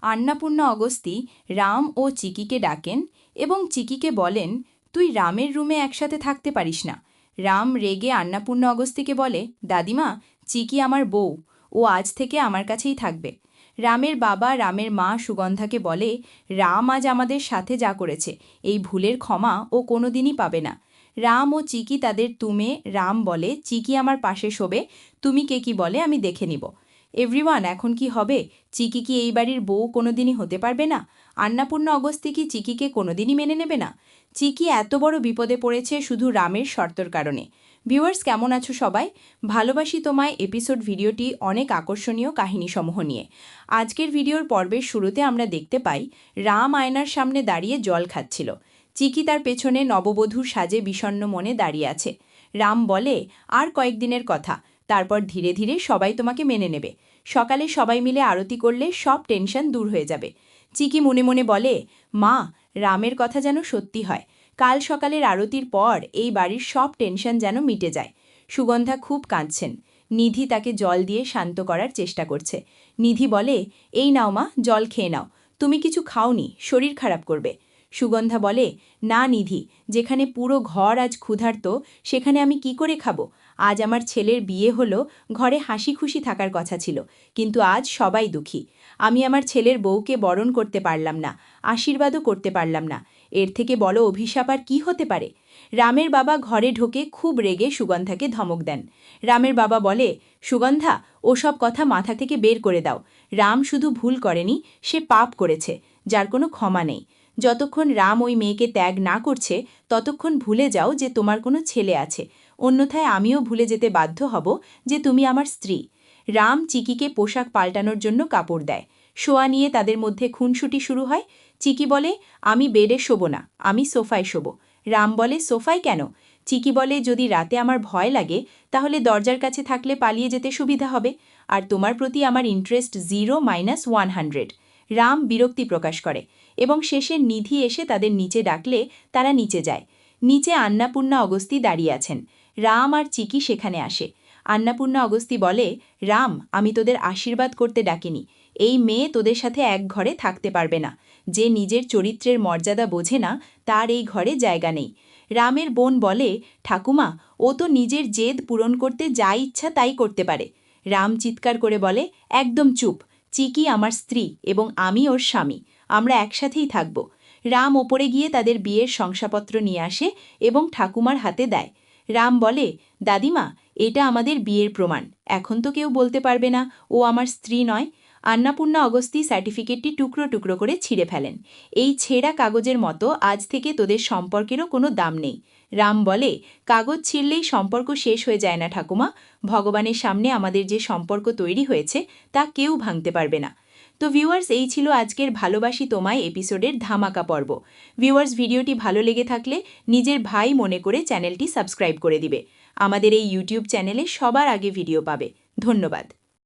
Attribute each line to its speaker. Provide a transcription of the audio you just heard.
Speaker 1: আন্নাপূর্ণা অগস্তি রাম ও চিকিকে ডাকেন এবং চিকিকে বলেন, তুই রামের রুমে একসাথে থাকতে পারিস না। রাম রেগে আন্নাপূর্ণা অগস্তিকে বলে, দাদিমা, চিকি আমার বউ, ও আজ থেকে আমার কাছেই থাকবে। রামের বাবা রামের মা সুগন্ধাকে বলে, রাম আজ আমাদের সাথে যা করেছে এই ভুলের ক্ষমা ও কোনোদিনই পাবে না। রাম ও চিকি তাদের তুমে। রাম বলে, চিকি আমার পাশে শোবে, তুমি কে কি বলে আমি দেখে নিব। এভরিওয়ান, এখন কি হবে? চিকি কি এই বাড়ির বউ কোনোদিনই হতে পারবে না? আন্নাপূর্ণা অগস্তি কি চিকিকে কোনোদিনই মেনে নেবে না? চিকি এত বড় বিপদে পড়েছে শুধু রামের শর্তর কারণে। ভিউয়ার্স, কেমন আছো সবাই? ভালোবাসি তোমায় এপিসোড ভিডিওটি অনেক আকর্ষণীয় কাহিনীসমূহ নিয়ে। আজকের ভিডিওর পর্বের শুরুতে আমরা দেখতে পাই রাম আয়নার সামনে দাঁড়িয়ে জল খাচ্ছিল। চিকি তার পেছনে নববধূর সাজে বিষণ্ণ মনে দাঁড়িয়ে আছে। রাম বলে, আর কয়েকদিনের কথা, তারপর ধীরে ধীরে সবাই তোমাকে মেনে নেবে। সকালে সবাই মিলে আরতি করলে সব টেনশন দূর হয়ে যাবে। চিকি মনে মনে বলে, মা, রামের কথা যেন সত্যি হয়। কাল সকালের আরতির পর এই বাড়ির সব টেনশন যেন মিটে যায়। সুগন্ধা খুব কাঁদছেন। নিধি তাকে জল দিয়ে শান্ত করার চেষ্টা করছে। নিধি বলে, এই নাও মা, জল খেয়ে নাও, তুমি কিছু খাওনি, শরীর খারাপ করবে। সুগন্ধা বলে, না নিধি, যেখানে পুরো ঘর আজ ক্ষুধার্ত সেখানে আমি কি করে খাবো? আজ আমার ছেলের বিয়ে হলো, ঘরে হাসি খুশি থাকার কথা ছিল, কিন্তু আজ সবাই দুঃখী। আমি আমার ছেলের বউকে বরণ করতে পারলাম না, আশীর্বাদও করতে পারলাম না। এর থেকে বড় অভিশাপ আর কী হতে পারে? রামের বাবা ঘরে ঢোকে খুব রেগে সুগন্ধাকে ধমক দেন। রামের বাবা বলে, সুগন্ধা, ওসব কথা মাথা থেকে বের করে দাও। রাম শুধু ভুল করেনি, সে পাপ করেছে, যার কোনো ক্ষমা নেই। যতক্ষণ রাম ওই মেয়েকে ত্যাগ না করছে ততক্ষণ ভুলে যাও যে তোমার কোনো ছেলে আছে, অন্যথায় আমিও ভুলে যেতে বাধ্য হব যে তুমি আমার স্ত্রী। রাম চিকিকে পোশাক পাল্টানোর জন্য কাপড় দেয়। শোয়া নিয়ে তাদের মধ্যে খুনসুটি শুরু হয়। চিকি বলে, আমি বেডে শোবো না, আমি সোফায় শোবো। রাম বলে, সোফায় কেন? চিকি বলে, যদি রাতে আমার ভয় লাগে তাহলে দরজার কাছে থাকলে পালিয়ে যেতে সুবিধা হবে, আর তোমার প্রতি আমার ইন্টারেস্ট 0-100। রাম বিরক্তি প্রকাশ করে এবং শেষে নিধি এসে তাদের নিচে ডাকলে তারা নিচে যায়। নিচে আন্নাপূর্ণা অগস্তি দাঁড়িয়ে আছেন। রাম আর চিকি সেখানে আসে। আন্নাপূর্ণা অগস্তি বলে, রাম, আমি তোদের আশীর্বাদ করতে ডাকিনি। এই মেয়ে তোদের সাথে এক ঘরে থাকতে পারবে না। যে নিজের চরিত্রের মর্যাদা বোঝে না তার এই ঘরে জায়গা নেই। রামের বোন বলে, ঠাকুমা, ও তো নিজের জেদ পূরণ করতে যা ইচ্ছা তাই করতে পারে। রাম চিৎকার করে বলে, একদম চুপ। চিকি আমার স্ত্রী এবং আমি ওর স্বামী, আমরা একসাথেই থাকব। রাম ওপরে গিয়ে তাদের বিয়ের শংসাপত্র নিয়ে আসে এবং ঠাকুমার হাতে দেয়। রাম বলে, দাদিমা, এটা আমাদের বিয়ের প্রমাণ, এখন তো কেউ বলতে পারবে না ও আমার স্ত্রী নয়। আন্নাপূর্ণা অগস্তি সার্টিফিকেটটি টুকরো টুকরো করে ছিঁড়ে ফেলেন। এই ছেঁড়া কাগজের মতো আজ থেকে তোদের সম্পর্কেরও কোনো দাম নেই। রাম বলে, কাগজ ছিঁড়লেই সম্পর্ক শেষ হয়ে যায় না ঠাকুমা, ভগবানের সামনে আমাদের যে সম্পর্ক তৈরি হয়েছে তা কেউ ভাঙতে পারবে না। তো ভিউয়ার্স, এই ছিল আজকের ভালোবাসি তোমায় এপিসোডের ধামাকা পর্ব। ভিউয়ার্স, ভিডিওটি ভালো লেগে থাকলে নিজের ভাই মনে করে চ্যানেলটি সাবস্ক্রাইব করে দিবে। আমাদের এই ইউটিউব চ্যানেলে সবার আগে ভিডিও পাবে। ধন্যবাদ।